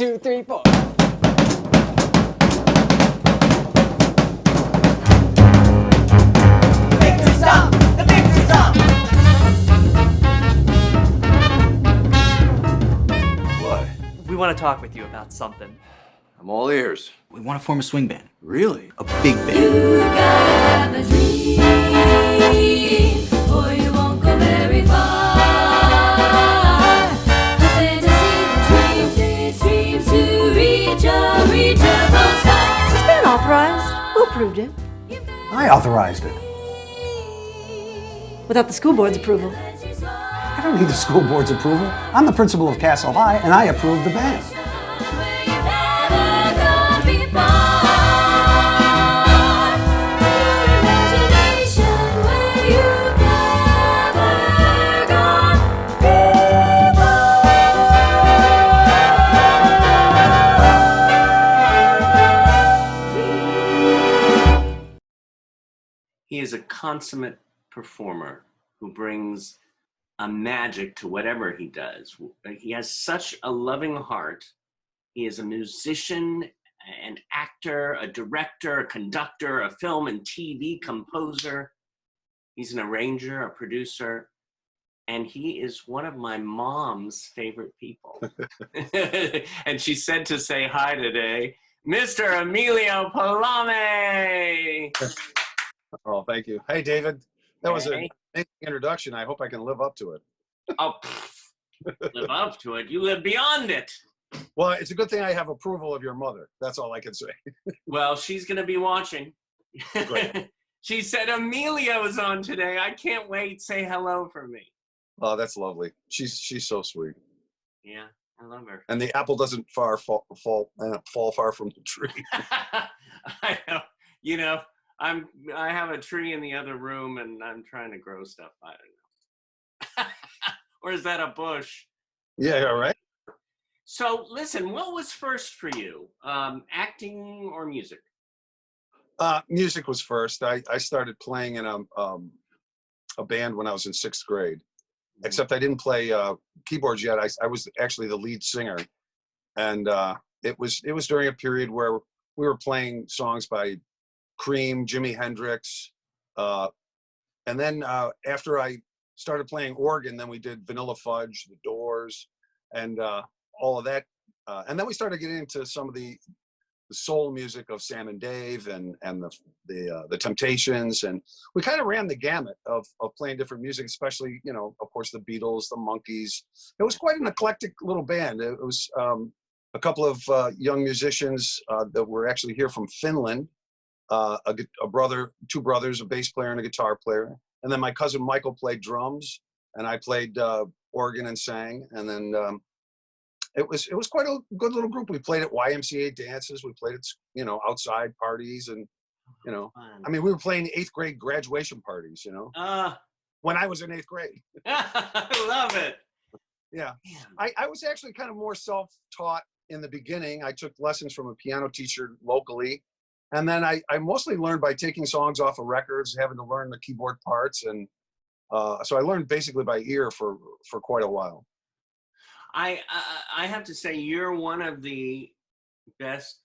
2, 3, 4. Victory song! The victory song! What? We want to talk with you about something. I'm all ears. We want to form a swing band. Really? A big band. You gotta have a dream, or you won't go very far. A fantasy that dreams to reach a reachable star. It's been authorized. Who approved it? I authorized it. Without the school board's approval. I don't need the school board's approval. I'm the principal of Castle High, and I approve the band. Where you've never gone before. Your imagination where you've never gone before. He is a consummate performer who brings a magic to whatever he does. He has such a loving heart. He is a musician, an actor, a director, a conductor, a film and TV composer. He's an arranger, a producer, and he is one of my mom's favorite people. And she said to say hi today, Mr. Emilio Palame. Oh, thank you. Hey, David. That was Hey. an amazing introduction. I hope I can live up to it. Oh, live up to it. You live beyond it. Well, it's a good thing I have approval of your mother. That's all I can say. Well, she's going to be watching. Great. She said, Emilio's on today. I can't wait. Say hello for me. Oh, that's lovely. She's so sweet. Yeah, I love her. And the apple doesn't fall far from the tree. I know. You know, I have a tree in the other room and I'm trying to grow stuff. I don't know. Or is that a bush? Yeah, all right. So listen, what was first for you? Acting or music? Music was first. I started playing in a band when I was in 6th grade. Except I didn't play keyboards yet. I was actually the lead singer, and it was during a period where we were playing songs by Cream, Jimi Hendrix, and then after I started playing organ, then we did Vanilla Fudge, The Doors, and all of that, and then we started getting into some of the soul music of Sam and Dave and the Temptations, and we kind of ran the gamut of playing different music, especially, you know, of course, the Beatles, the Monkees. It was quite an eclectic little band. It was a couple of young musicians that were actually here from Finland, two brothers, a bass player and a guitar player, and then my cousin Michael played drums, and I played organ and sang, and then it was quite a good little group. We played at YMCA dances. We played at, you know, outside parties, and, you know, I mean, we were playing 8th grade graduation parties, you know, when I was in 8th grade. I love it. Yeah. I was actually kind of more self-taught in the beginning. I took lessons from a piano teacher locally. And then I mostly learned by taking songs off of records, having to learn the keyboard parts. And so I learned basically by ear for quite a while. I have to say, you're one of the best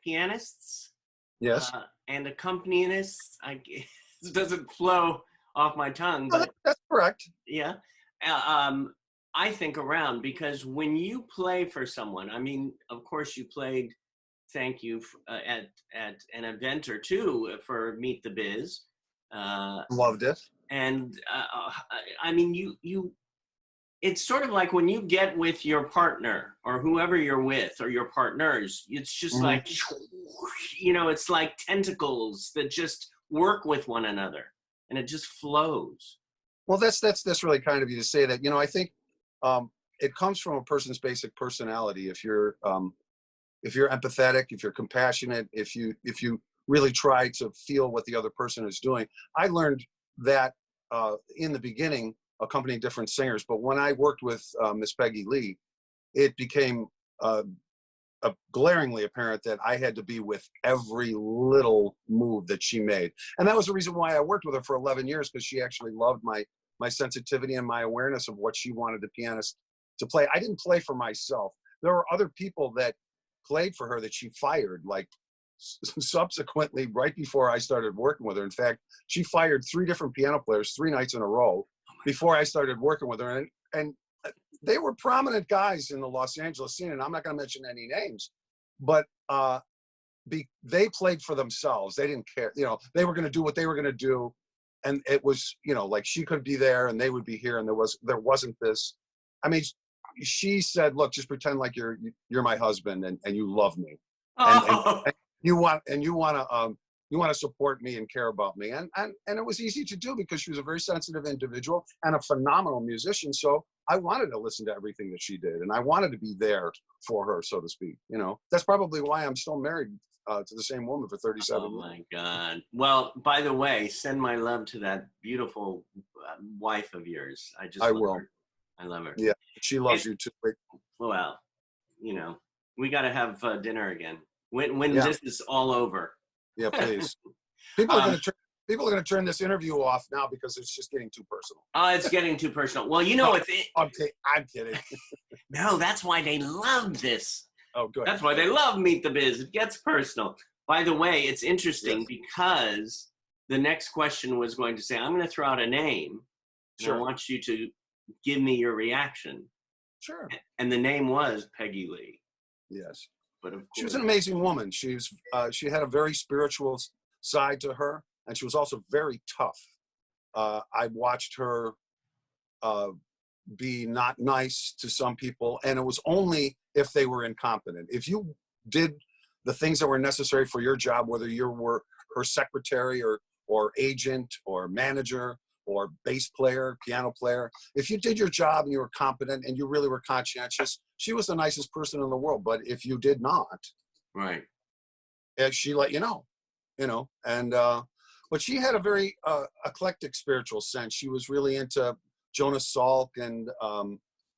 pianists. Yes. And accompanionists. It doesn't flow off my tongue, Well, but that's correct. yeah. I think around, because when you play for someone, I mean, of course you played Thank You at an event or two for Meet the Biz. Loved it. And I mean, you it's sort of like when you get with your partner or whoever you're with or your partners, it's just like, you know, it's like tentacles that just work with one another and it just flows. Well, that's really kind of you to say that. You know, I think it comes from a person's basic personality. If you're empathetic, if you're compassionate, if you really try to feel what the other person is doing. I learned that in the beginning, accompanying different singers, but when I worked with Miss Peggy Lee, it became glaringly apparent that I had to be with every little move that she made. And that was the reason why I worked with her for 11 years, because she actually loved my sensitivity and my awareness of what she wanted the pianist to play. I didn't play for myself. there were other people that played for her that she fired, like subsequently, right before I started working with her. In fact, she fired 3 different piano players 3 nights in a row before I started working with her. And they were prominent guys in the Los Angeles scene, and I'm not going to mention any names, but they played for themselves. They didn't care. You know, they were going to do what they were going to do. And it was, you know, like she could be there and they would be here. And there wasn't this, I mean, she said, look, just pretend like you're my husband and you love me. Oh. And you want to support me and care about me. And it was easy to do because she was a very sensitive individual and a phenomenal musician. So I wanted to listen to everything that she did. And I wanted to be there for her, so to speak. You know, that's probably why I'm still married to the same woman for 37 years. Oh my God. Well, by the way, send my love to that beautiful wife of yours. I will. Her. I love her. Yeah, she loves you too. Well, you know, we got to have dinner again when Yeah. this is all over. Yeah, please. People are going to turn this interview off now because it's just getting too personal. Oh, it's getting too personal. Well, you know, I'm kidding. No, that's why they love this. Oh, good. That's why they love Meet the Biz. It gets personal. By the way, it's interesting because the next question was going to say, I'm going to throw out a name. And I want you to give me your reaction. Sure. And the name was Peggy Lee. Yes. But of course, she was an amazing woman. She had a very spiritual side to her, and she was also very tough. I watched her be not nice to some people, and it was only if they were incompetent. If you did the things that were necessary for your job, whether you were her secretary or agent or manager or bass player, piano player, if you did your job and you were competent and you really were conscientious, she was the nicest person in the world. But if you did not, right, she let you know, and but she had a very eclectic spiritual sense. She was really into Jonas Salk and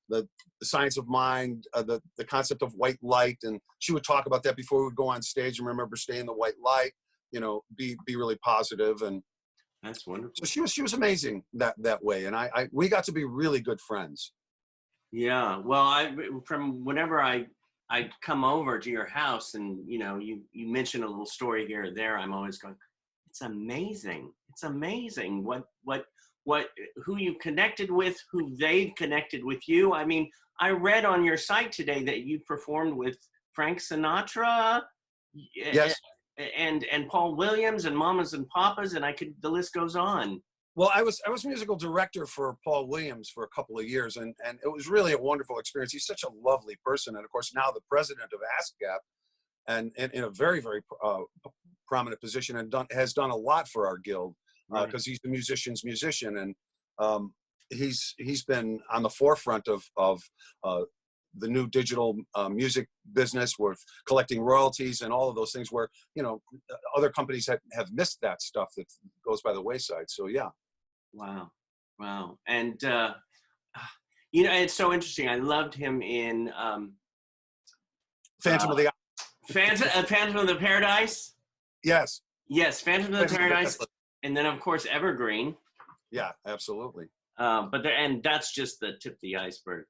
the science of mind, the concept of white light, and she would talk about that before we would go on stage. And remember, stay in the white light, be really positive, and that's wonderful. So she was amazing that way, and we got to be really good friends. Yeah, well, from whenever I come over to your house, and you mention a little story here or there, I'm always going, it's amazing. It's amazing who you connected with, who they've connected with you. I mean, I read on your site today that you performed with Frank Sinatra. Yes. And Paul Williams and Mamas and Papas, and the list goes on. Well, I was musical director for Paul Williams for a couple of years, and it was really a wonderful experience. He's such a lovely person, and of course now the president of ASCAP, and in a very, very prominent position, and has done a lot for our guild because he's the musician's musician, and he's been on the forefront of the new digital music business with collecting royalties and all of those things where, other companies have missed that stuff that goes by the wayside. So, yeah. Wow. And, it's so interesting. I loved him in Phantom of the Phantom of the Paradise. Yes. Yes. Phantom of the Paradise. And then, of course, Evergreen. Yeah, absolutely. And that's just the tip of the iceberg.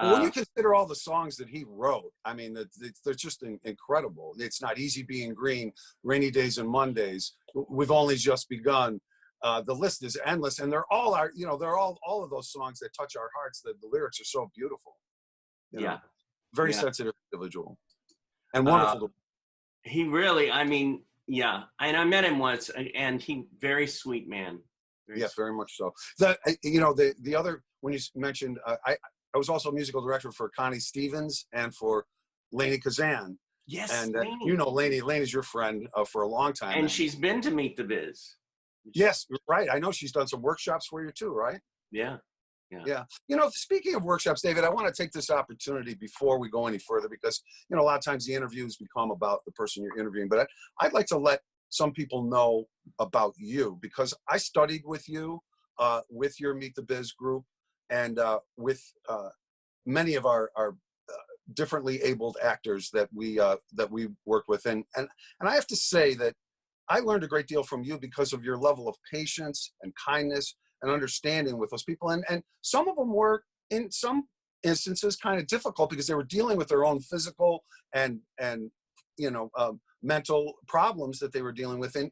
When you consider all the songs that he wrote, I mean, they're just incredible. It's Not Easy Being Green, Rainy Days and Mondays, We've Only Just Begun. The list is endless, and they're all all of those songs that touch our hearts. The lyrics are so beautiful. Very sensitive individual, and wonderful. He really, I mean, yeah. And I met him once, and he very sweet man. Very much so. The other, when you mentioned, I was also musical director for Connie Stevens and for Lainey Kazan. Yes, and Lainey. Lainey's your friend for a long time. And she's been to Meet the Biz. Yes, right. I know she's done some workshops for you too, right? Yeah. Speaking of workshops, David, I want to take this opportunity before we go any further because, a lot of times the interviews become about the person you're interviewing, but I'd like to let some people know about you because I studied with you, with your Meet the Biz group, and with many of our differently abled actors that we work with, and I have to say that I learned a great deal from you because of your level of patience and kindness and understanding with those people, and some of them were in some instances kind of difficult because they were dealing with their own physical and mental problems that they were dealing with. And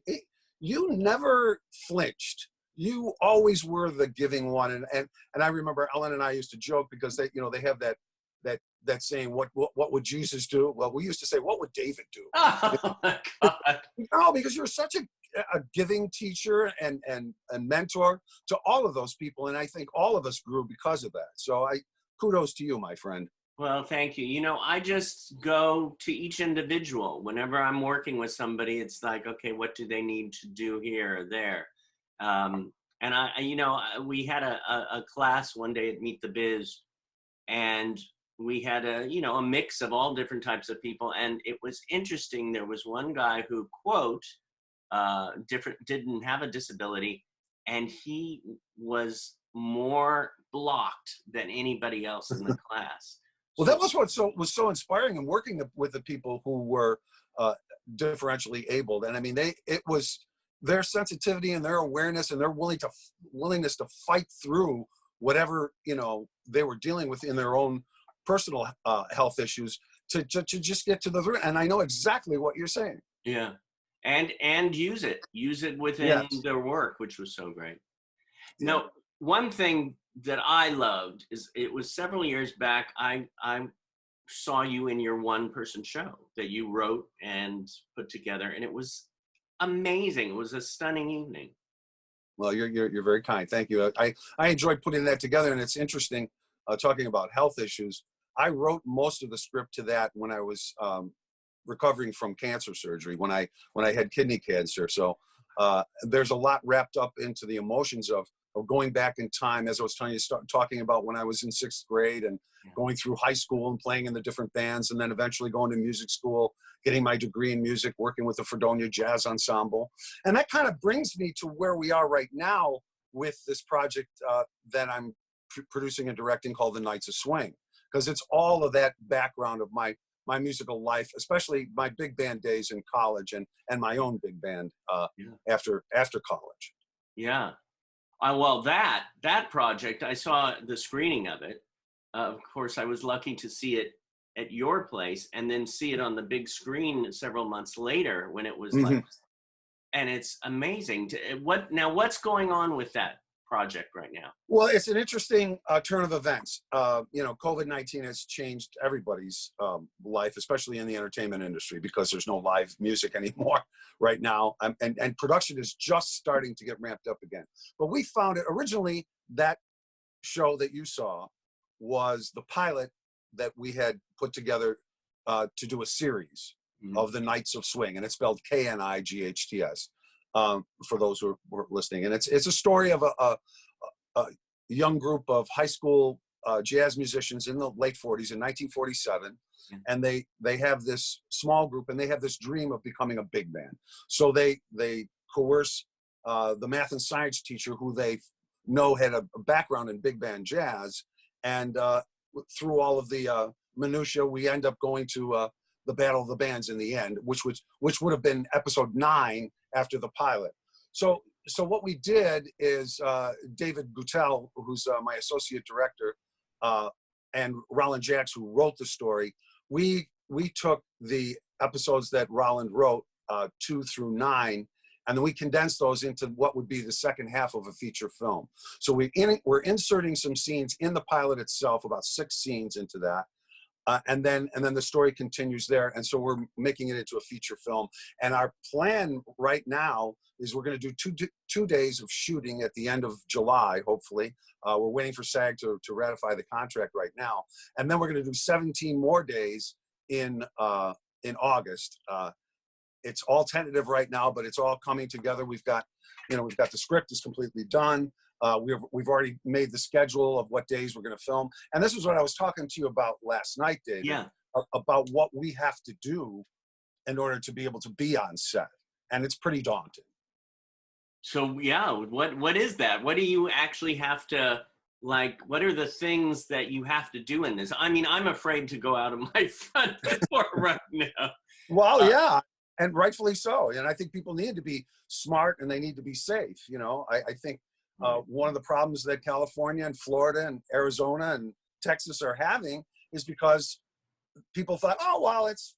you never flinched. You always were the giving one. And I remember Ellen and I used to joke because they have that saying, what would Jesus do? Well, we used to say, what would David do? Oh my God. No, because you're such a giving teacher and mentor to all of those people. And I think all of us grew because of that. So kudos to you, my friend. Well, thank you. I just go to each individual. Whenever I'm working with somebody, it's like, okay, what do they need to do here or there? And we had a class one day at Meet the Biz, and we had a mix of all different types of people. And it was interesting. There was one guy who, quote, didn't have a disability, and he was more blocked than anybody else in the class. Well, that was what was so inspiring in working with the people who were differentially abled. And I mean, it was their sensitivity and their awareness and their willingness to fight through whatever they were dealing with in their own personal health issues to just get to the root. And I know exactly what you're saying. Yeah, and use it within their work, which was so great. Yeah. Now, one thing that I loved is it was several years back. I saw you in your one-person show that you wrote and put together, and it was amazing. It was a stunning evening. Well, you're very kind. Thank you. I enjoyed putting that together, and it's interesting talking about health issues. I wrote most of the script to that when I was recovering from cancer surgery, when I had kidney cancer. So there's a lot wrapped up into the emotions of going back in time, as I was telling you, talking about when I was in 6th grade and going through high school and playing in the different bands, and then eventually going to music school, getting my degree in music, working with the Fredonia Jazz Ensemble. And that kind of brings me to where we are right now with this project that I'm producing and directing called The Nights of Swing, because it's all of that background of my musical life, especially my big band days in college and my own big band after college. Yeah. Well, that project, I saw the screening of it. Of course, I was lucky to see it at your place and then see it on the big screen several months later when it was like, and it's amazing. What's going on with that project right now? Well, it's an interesting turn of events. COVID-19 has changed everybody's life, especially in the entertainment industry, because there's no live music anymore right now. And production is just starting to get ramped up again. But we found it originally, that show that you saw was the pilot that we had put together to do a series of The Nights of Swing, and it's spelled Knights. For those who were listening. And it's a story of a young group of high school jazz musicians in the late 40s in 1947. And they have this small group, and they have this dream of becoming a big band. So they coerce the math and science teacher, who they know had a background in big band jazz. And through all of the minutia, we end up going to the Battle of the Bands in the end, which would have been episode 9 after the pilot. So what we did is David Guttel, who's my associate director, and Roland Jacks, who wrote the story, we took the episodes that Roland wrote, 2 through 9, and then we condensed those into what would be the second half of a feature film. So we're inserting some scenes in the pilot itself, about 6 scenes into that. And then the story continues there. And so we're making it into a feature film. And our plan right now is we're going to do two days of shooting at the end of July, hopefully. We're waiting for SAG to ratify the contract right now. And then we're going to do 17 more days in August. It's all tentative right now, but it's all coming together. We've got the script is completely done. We've already made the schedule of what days we're going to film. And this is what I was talking to you about last night, David, about what we have to do in order to be able to be on set. And it's pretty daunting. So yeah, what is that? What do you actually have to, like, what are the things that you have to do in this? I mean, I'm afraid to go out of my front door right now. Well, yeah, and rightfully so. And I think people need to be smart and they need to be safe. I think one of the problems that California and Florida and Arizona and Texas are having is because people thought, oh well, it's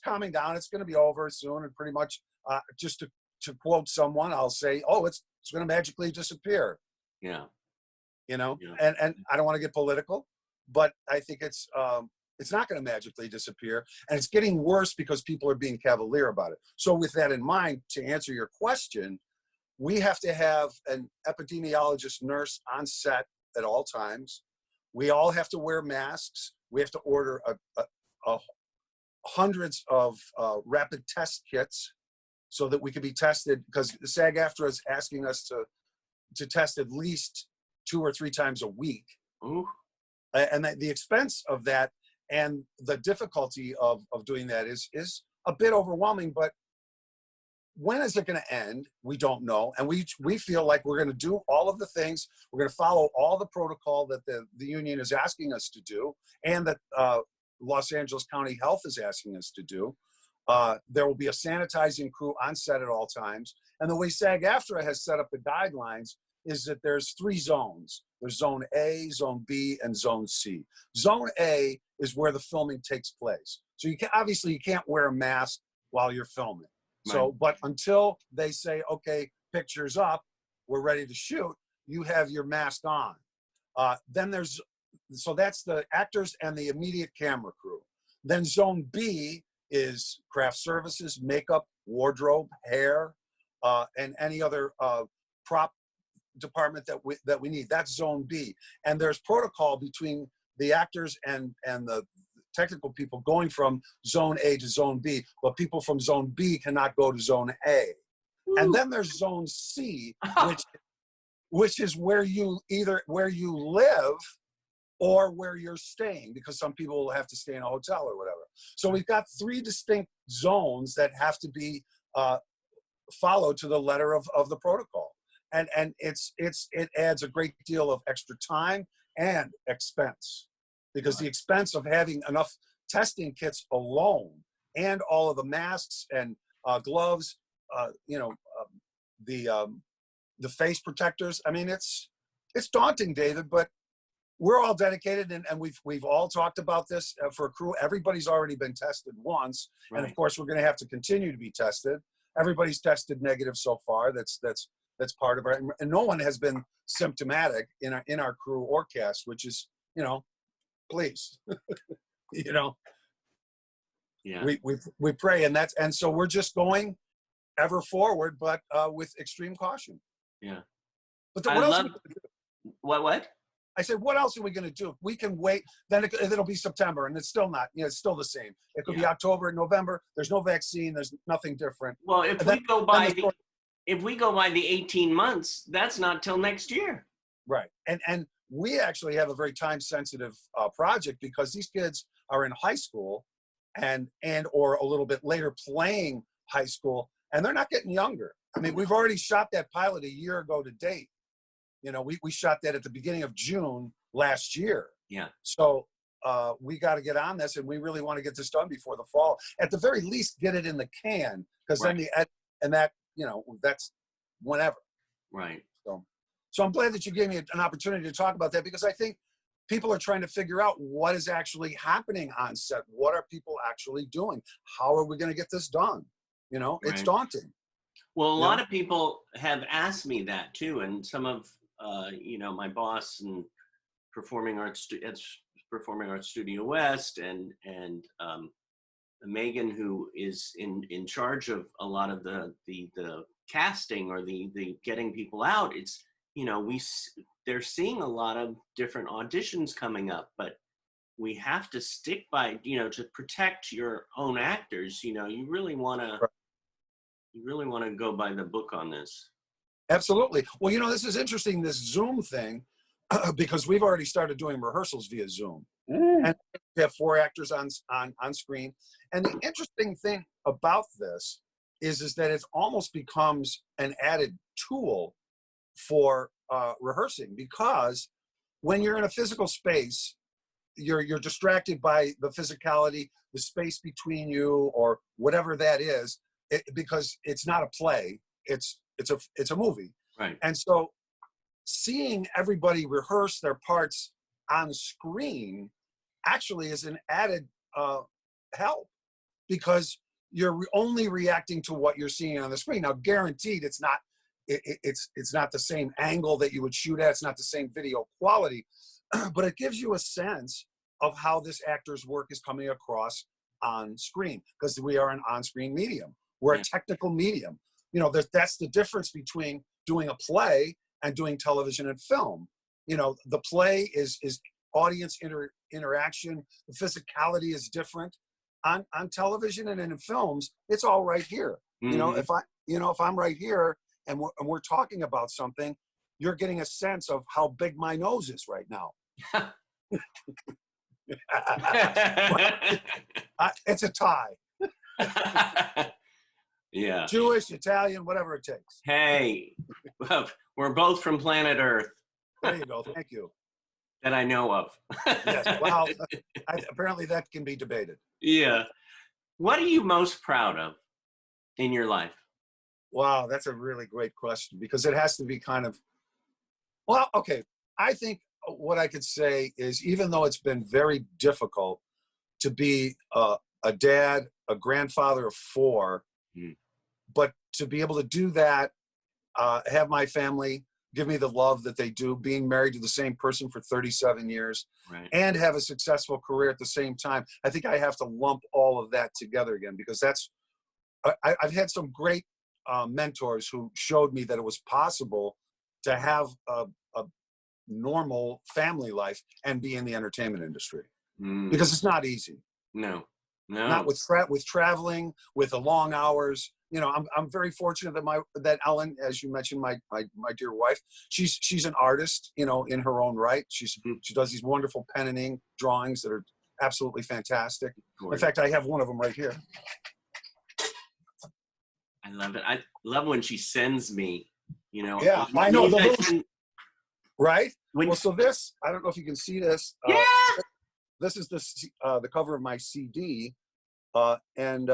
calming down, it's going to be over soon, and pretty much just to quote someone, I'll say, oh, it's going to magically disappear. Yeah. You know, Yeah. and I don't want to get political, but I think it's not going to magically disappear, and it's getting worse because people are being cavalier about it. So with that in mind, to answer your question, we have to have an epidemiologist nurse on set at all times. We all have to wear masks. We have to order hundreds of rapid test kits so that we can be tested, because SAG-AFTRA is asking us to test at least 2 or 3 times a week. Ooh. And the expense of that and the difficulty of doing that is a bit overwhelming. But when is it going to end? We don't know. And we feel like we're going to do all of the things. We're going to follow all the protocol that the union is asking us to do, and that Los Angeles County Health is asking us to do. There will be a sanitizing crew on set at all times. And the way SAG-AFTRA has set up the guidelines is that there's 3 zones. There's Zone A, Zone B, and Zone C. Zone A is where the filming takes place. So obviously you can't wear a mask while you're filming. Right. So, but until they say, okay, picture's up, we're ready to shoot, you have your mask on. So that's the actors and the immediate camera crew. Then Zone B is craft services, makeup, wardrobe, hair, and any other prop department that we need. That's Zone B. And there's protocol between the actors and the technical people going from Zone A to Zone B, but people from Zone B cannot go to Zone A. Ooh. And then there's Zone C, which is where you live or where you're staying, because some people will have to stay in a hotel or whatever. So we've got 3 distinct zones that have to be followed to the letter of the protocol. And it adds a great deal of extra time and expense, because the expense of having enough testing kits alone and all of the masks and gloves, the face protectors. I mean, it's daunting, David, but we're all dedicated, and we've all talked about this for a crew. Everybody's already been tested once, right. And of course we're going to have to continue to be tested. Everybody's tested negative so far. That's part of it, and no one has been symptomatic in our crew or cast, which is, please, Yeah. We pray, and so we're just going ever forward, but with extreme caution. Yeah. But what else? What? I said, what else are we going to do? We can wait. Then it'll be September, and it's still not. It's still the same. It could be October, November. There's no vaccine. There's nothing different. Well, if we go by the 18 months, that's not till next year. Right. And we actually have a very time-sensitive project, because these kids are in high school and or a little bit later playing high school, and they're not getting younger. I mean, we've already shot that pilot a year ago to date. We shot that at the beginning of June last year. Yeah. So we got to get on this, and we really want to get this done before the fall. At the very least, get it in the can, because then that's whenever. Right. So I'm glad that you gave me an opportunity to talk about that, because I think people are trying to figure out what is actually happening on set. What are people actually doing? How are we going to get this done? It's daunting. Well, a lot of people have asked me that too, and some of my boss and Performing Arts Studio West, and Megan, who is in charge of a lot of the casting or the getting people out. It's they're seeing a lot of different auditions coming up, but we have to stick by to protect your own actors. You really want to go by the book on this. Absolutely. Well, this is interesting, this Zoom thing, because we've already started doing rehearsals via Zoom. And we have 4 actors on screen. And the interesting thing about this is that it almost becomes an added tool for rehearsing, because when you're in a physical space, you're distracted by the physicality, the space between you, or whatever that is, because it's not a play. It's a movie. Right. And so seeing everybody rehearse their parts on screen actually is an added help, because you're only reacting to what you're seeing on the screen. Now, guaranteed, it's not the same angle that you would shoot at. It's not the same video quality, but it gives you a sense of how this actor's work is coming across on screen, because we are an on-screen medium. We're a technical medium. You know, that's the difference between doing a play and doing television and film. You know, the play is audience interaction. The physicality is different. On television and in films, it's all right here. Mm-hmm. You know, if I'm right here and we're talking about something, you're getting a sense of how big my nose is right now. It's a tie. Yeah. Jewish, Italian, whatever it takes. Hey, we're both from planet Earth. There you go. Thank you. That I know of. Yes. Well, apparently that can be debated. Yeah. What are you most proud of in your life? Wow, that's a really great question, because it has to be kind of, well, okay. I think what I could say is, even though it's been very difficult to be a dad, a grandfather of 4, but to be able to do that, have my family give me the love that they do, being married to the same person for 37 years, right, and have a successful career at the same time. I think I have to lump all of that together again, because I've had some great mentors who showed me that it was possible to have a normal family life and be in the entertainment industry, because it's not easy. No. Not with traveling, with the long hours. You know, I'm very fortunate that Ellen, as you mentioned, my dear wife, she's an artist, you know, in her own right. She does these wonderful pen and ink drawings that are absolutely fantastic. In fact, I have one of them right here. I love it. I love when she sends me, you know. Yeah, I know. Right? When, well, so this, I don't know if you can see this. Yeah. This is the cover of my CD, and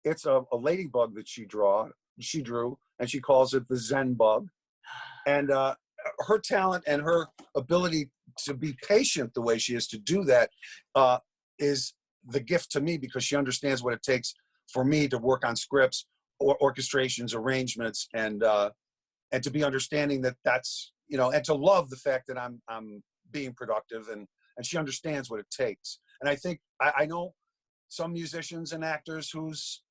it's a ladybug that she drew, and she calls it the Zen bug. And her talent and her ability to be patient the way she is to do that is the gift to me, because she understands what it takes for me to work on scripts or orchestrations, arrangements, and to be understanding that that's, you know, and to love the fact that I'm being productive, and she understands what it takes. And I think I know some musicians and actors whose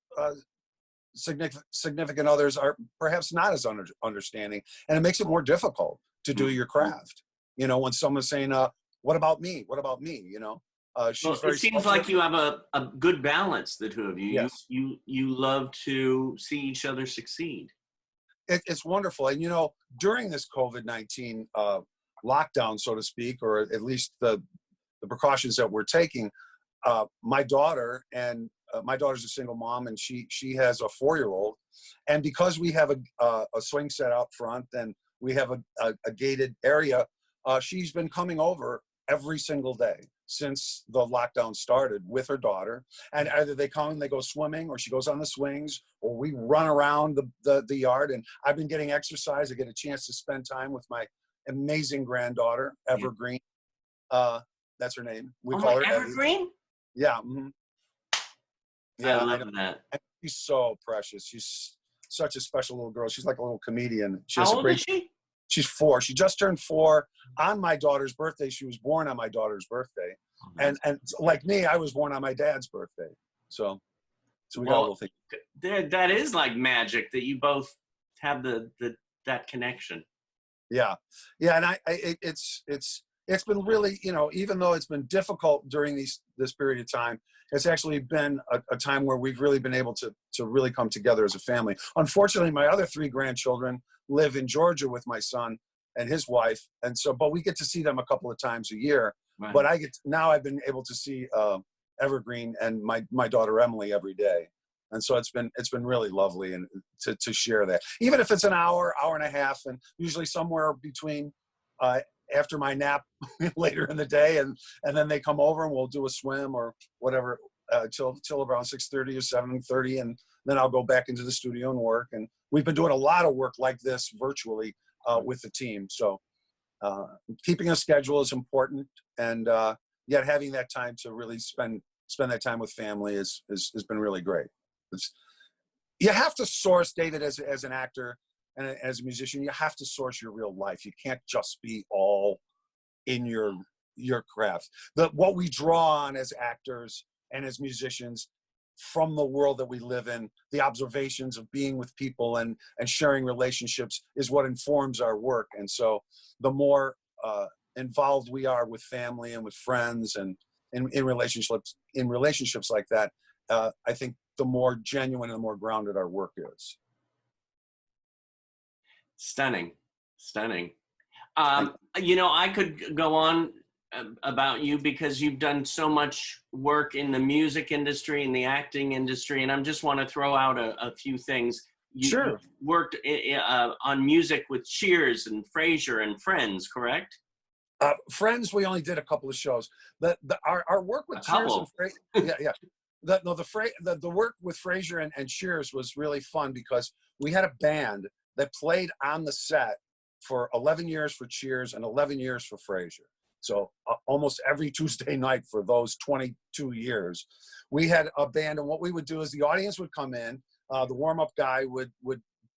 significant others are perhaps not as understanding, and it makes it more difficult to do your craft. You know, when someone's saying, "What about me? What about me?" You know, it seems like you have a good balance, the two of you. Yes. You love to see each other succeed. It's wonderful, and you know, during this COVID-19 lockdown, so to speak, or at least the precautions that we're taking, my daughter, and my daughter's a single mom, and she has a 4-year-old, and because we have a swing set out front, and we have a gated area, she's been coming over every single day since the lockdown started with her daughter, and either they come and they go swimming, or she goes on the swings, or we run around the yard. And I've been getting exercise. I get a chance to spend time with my amazing granddaughter, Evergreen. That's her name. We call her Evergreen. Evie. Yeah. Mm-hmm. Yeah, I love that. And she's so precious. She's such a special little girl. She's like a little comedian. She How has old is she? She's 4. She just turned 4 on my daughter's birthday. She was born on my daughter's birthday. And like me, I was born on my dad's birthday. So we got a little thing. That is like magic, that you both have that connection. Yeah. Yeah. And it's been really, you know, even though it's been difficult during this period of time, it's actually been a time where we've really been able to really come together as a family. Unfortunately, my other 3 grandchildren live in Georgia with my son and his wife, and so, but we get to see them a couple of times a year. Right. But I've been able to see Evergreen and my daughter Emily every day, and so it's been really lovely, and to share that, even if it's an hour and a half, and usually somewhere between after my nap later in the day, and then they come over and we'll do a swim or whatever till around 6:30 or 7:30, and then I'll go back into the studio and work. And we've been doing a lot of work like this virtually with the team. So keeping a schedule is important, and yet having that time to really spend that time with family has been really great. You have to source, David, as an actor and as a musician, you have to source your real life. You can't just be all in your craft. What we draw on as actors and as musicians from the world that we live in, the observations of being with people and sharing relationships is what informs our work. And so the more involved we are with family and with friends and in relationships like that, I think the more genuine and the more grounded our work is. Stunning. I could go on about you because you've done so much work in the music industry and the acting industry, and I just want to throw out a few things. Sure. You worked on music with Cheers and Frasier and Friends, correct? Friends, we only did a couple of shows. Our work with Cheers and Frasier, the work with Frasier and Cheers was really fun because we had a band that played on the set for 11 years for Cheers and 11 years for Frasier. So almost every Tuesday night for those 22 years, we had a band. And what we would do is the audience would come in, the warm-up guy would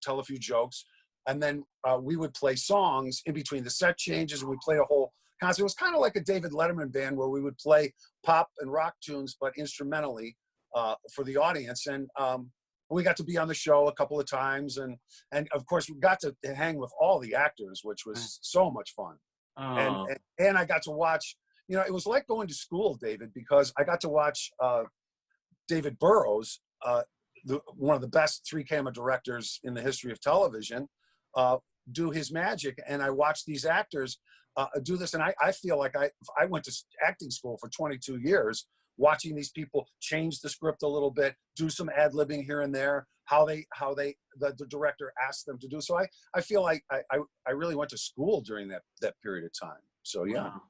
tell a few jokes, and then we would play songs in between the set changes, and we played a whole concert. It was kind of like a David Letterman band where we would play pop and rock tunes, but instrumentally for the audience. And we got to be on the show a couple of times, and of course we got to hang with all the actors, which was so much fun. Oh. And I got to watch, it was like going to school, David, because I got to watch David Burrows, one of the best three-camera directors in the history of television, do his magic. And I watched these actors do this, and I feel like I went to acting school for 22 years, watching these people change the script a little bit, do some ad-libbing here and there, how the director asked them to do. So I feel like I really went to school during that period of time. So yeah. Wow.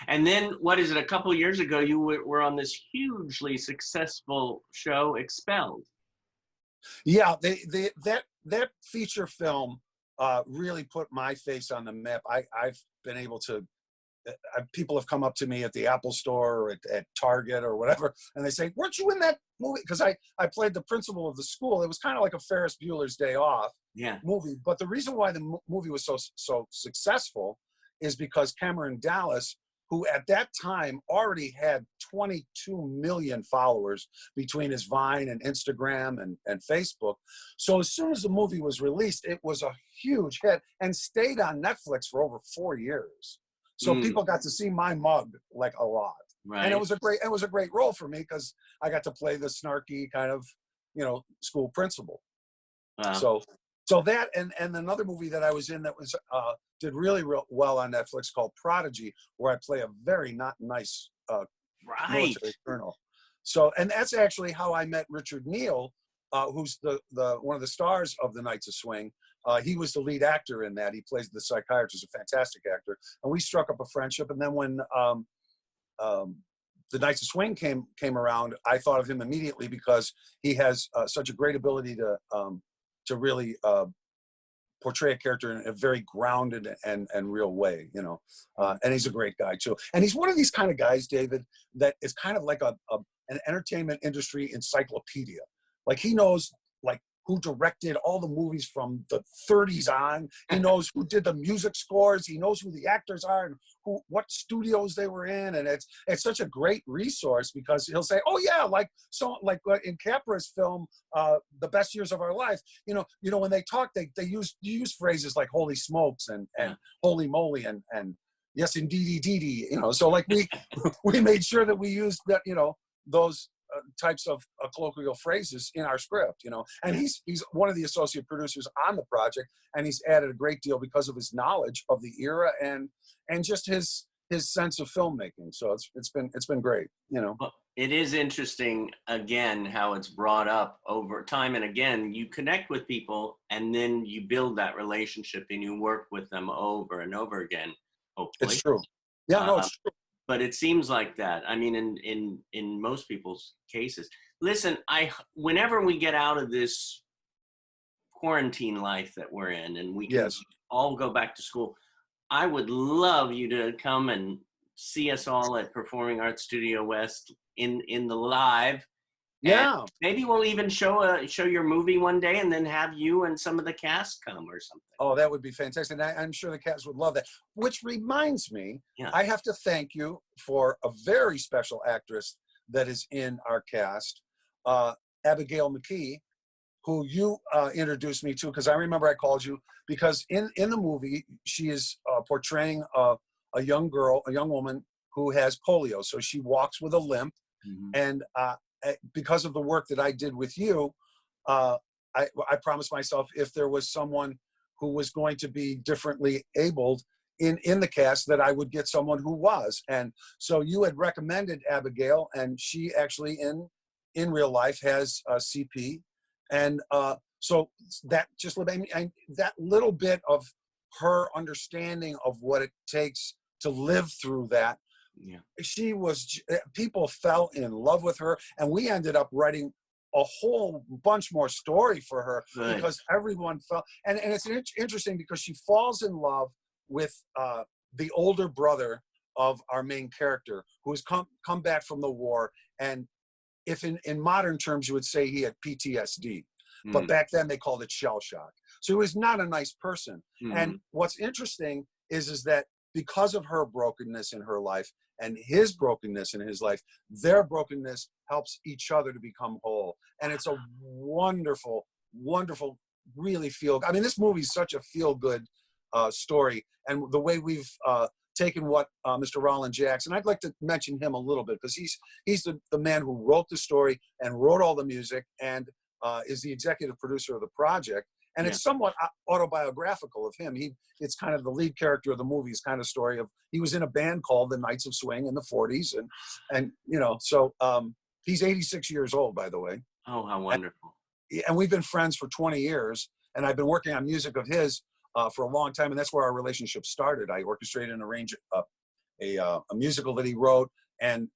And then what is it? A couple of years ago, you were on this hugely successful show, Expelled. Yeah, that feature film really put my face on the map. I've been able to. People have come up to me at the Apple Store or at Target or whatever, and they say, "Weren't you in that movie?" Because I played the principal of the school. It was kind of like a Ferris Bueller's Day Off movie. But the reason why the movie was so successful is because Cameron Dallas, who at that time already had 22 million followers between his Vine and Instagram and Facebook. So as soon as the movie was released, it was a huge hit and stayed on Netflix for over 4 years. So people got to see my mug like a lot. Right. And it was a great role for me because I got to play the snarky kind of, school principal. Wow. So that and another movie that I was in that was did really well on Netflix called Prodigy, where I play a very not nice military colonel. So, and that's actually how I met Richard Neal, who's the one of the stars of The Knights of Swing. He was the lead actor in that. He plays the psychiatrist, a fantastic actor. And we struck up a friendship. And then when The Knights of Swing came around, I thought of him immediately because he has such a great ability to really portray a character in a very grounded and real way, and he's a great guy too. And he's one of these kind of guys, David, that is kind of like an entertainment industry encyclopedia. Like he knows who directed all the movies from the 30s on. He knows who did the music scores. He knows who the actors are and what studios they were in. And it's such a great resource because he'll say, "Oh yeah, like in Capra's film, The Best Years of Our Life." When they talk, they use phrases like "holy smokes" and "holy moly" and "yes indeedy." So like we made sure that we used that those types of colloquial phrases in our script, and he's one of the associate producers on the project, and he's added a great deal because of his knowledge of the era and just his sense of filmmaking. So it's been great, Well, it is interesting again how it's brought up over time and again. You connect with people and then you build that relationship and you work with them over and over again. Hopefully, it's true. Yeah, no, it's true. But it seems like that. I mean, in most people's cases. Listen, whenever we get out of this quarantine life that we're in and we can all go back to school, I would love you to come and see us all at Performing Arts Studio West in the live. Yeah. And maybe we'll even show your movie one day, and then have you and some of the cast come or something. Oh, that would be fantastic. And I'm sure the cast would love that. Which reminds me, Yeah. I have to thank you for a very special actress that is in our cast, Abigail McKee, who you introduced me to, because I remember I called you, because in the movie, she is portraying a young girl, a young woman who has polio. So she walks with a limp. Mhm. And because of the work that I did with you, I promised myself if there was someone who was going to be differently abled in the cast, that I would get someone who was. And so you had recommended Abigail, and she actually in real life has CP. And so that just that little bit of her understanding of what it takes to live through that. Yeah. She was, people fell in love with her, and we ended up writing a whole bunch more story for her. Good. Because everyone fell, and it's interesting because she falls in love with the older brother of our main character, who has come back from the war. And if in modern terms you would say he had PTSD, but back then they called it shell shock. So he was not a nice person. And what's interesting is that because of her brokenness in her life and his brokenness in his life, their brokenness helps each other to become whole. And it's a wonderful, wonderful, really I mean, this movie is such a feel-good story. And the way we've taken what Mr. Roland Jackson, I'd like to mention him a little bit, because he's the man who wrote the story and wrote all the music, and is the executive producer of the project. And it's somewhat autobiographical of him. It's kind of the lead character of the movie's kind of story of, he was in a band called the Knights of Swing in the 40s. And you know, so he's 86 years old, by the way. Oh, how wonderful. And we've been friends for 20 years. And I've been working on music of his for a long time. And that's where our relationship started. I orchestrated and arranged a musical that he wrote, and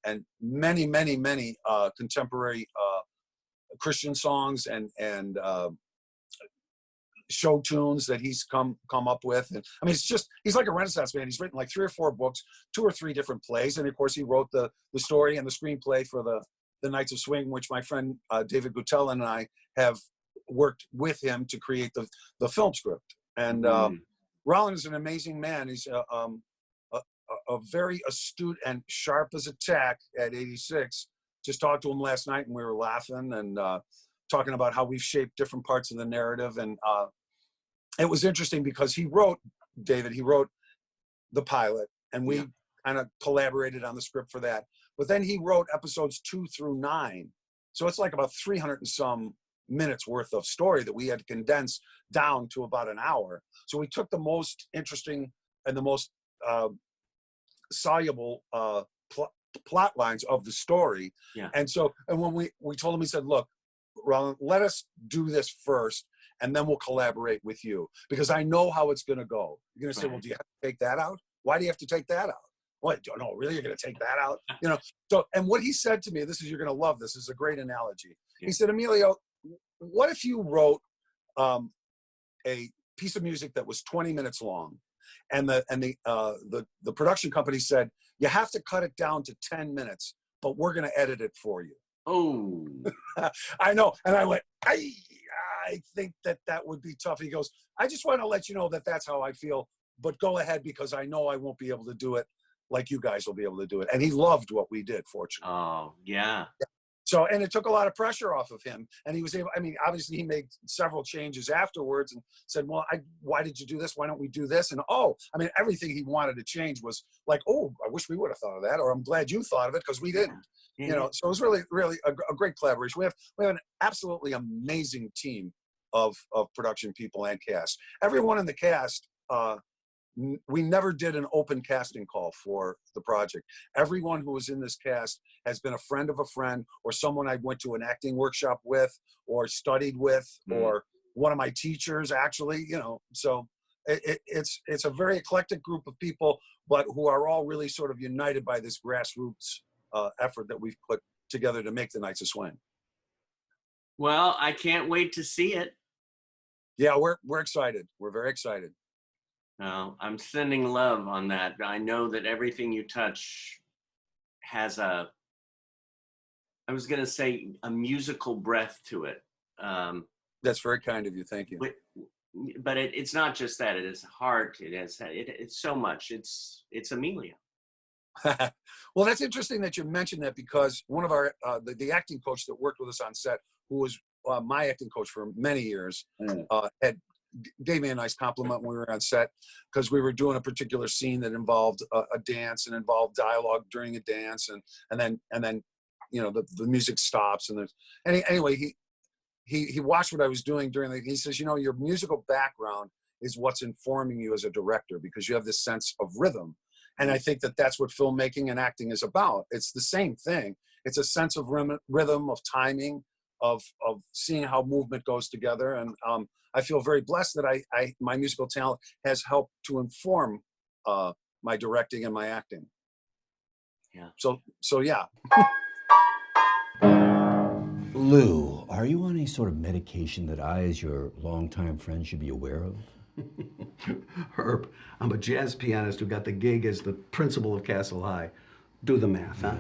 many, many, many contemporary Christian songs and show tunes that he's come up with. And I mean, he's like a Renaissance man. He's written like 3 or 4 books, 2 or 3 different plays, and of course he wrote the story and the screenplay for the Knights of Swing, which my friend David Gutell and I have worked with him to create the film script. And Roland is an amazing man. He's a very astute and sharp as a tack at 86. Just talked to him last night, and we were laughing and talking about how we've shaped different parts of the narrative. And it was interesting because he wrote the pilot, and we kind of collaborated on the script for that. But then he wrote episodes 2 through 9. So it's like about 300 and some minutes worth of story that we had to condense down to about an hour. So we took the most interesting and the most soluble plot lines of the story. Yeah. And when we told him, he said, look, Roland, let us do this first, and then we'll collaborate with you, because I know how it's going to go. You're going to say, well, do you have to take that out? Why do you have to take that out? What? No, really? You're going to take that out? You know? So, and what he said to me, you're going to love this. This is a great analogy. Yeah. He said, Emilio, what if you wrote a piece of music that was 20 minutes long, and the production company said, you have to cut it down to 10 minutes, but we're going to edit it for you. Oh, I know. And I went, I think that would be tough. He goes, I just want to let you know that that's how I feel, but go ahead, because I know I won't be able to do it like you guys will be able to do it. And he loved what we did, fortunately. oh, yeah. So, and it took a lot of pressure off of him. And he was able, I mean, obviously he made several changes afterwards and said, well, why did you do this? Why don't we do this? And, everything he wanted to change was like, oh, I wish we would have thought of that. Or I'm glad you thought of it, because we didn't. Yeah. You know, so it was really, really a great collaboration. We have an absolutely amazing team of production people and cast. Everyone in the cast, we never did an open casting call for the project. Everyone who was in this cast has been a friend of a friend, or someone I went to an acting workshop with, or studied with, or one of my teachers, actually, you know. So it's a very eclectic group of people, but who are all really sort of united by this grassroots effort that we've put together to make the Knights of Swing. Well, I can't wait to see it. Yeah, we're excited. We're very excited. I'm sending love on that. I know that everything you touch has I was going to say a musical breath to it. That's very kind of you. Thank you. But it's not just that. It is heart. It's so much. It's Emilio. Well, that's interesting that you mentioned that, because one of our the acting coach that worked with us on set, who was my acting coach for many years, gave me a nice compliment when we were on set, because we were doing a particular scene that involved a dance and involved dialogue during a dance, and then the music stops, and there's anyway he watched what I was doing during he says, your musical background is what's informing you as a director, because you have this sense of rhythm. And I think that that's what filmmaking and acting is about. It's the same thing. It's a sense of rhythm, of timing, of seeing how movement goes together. And I feel very blessed that my musical talent has helped to inform my directing and my acting. Yeah. So yeah. Lou, are you on any sort of medication that I, as your longtime friend, should be aware of? Herb, I'm a jazz pianist who got the gig as the principal of Castle High. Do the math, huh?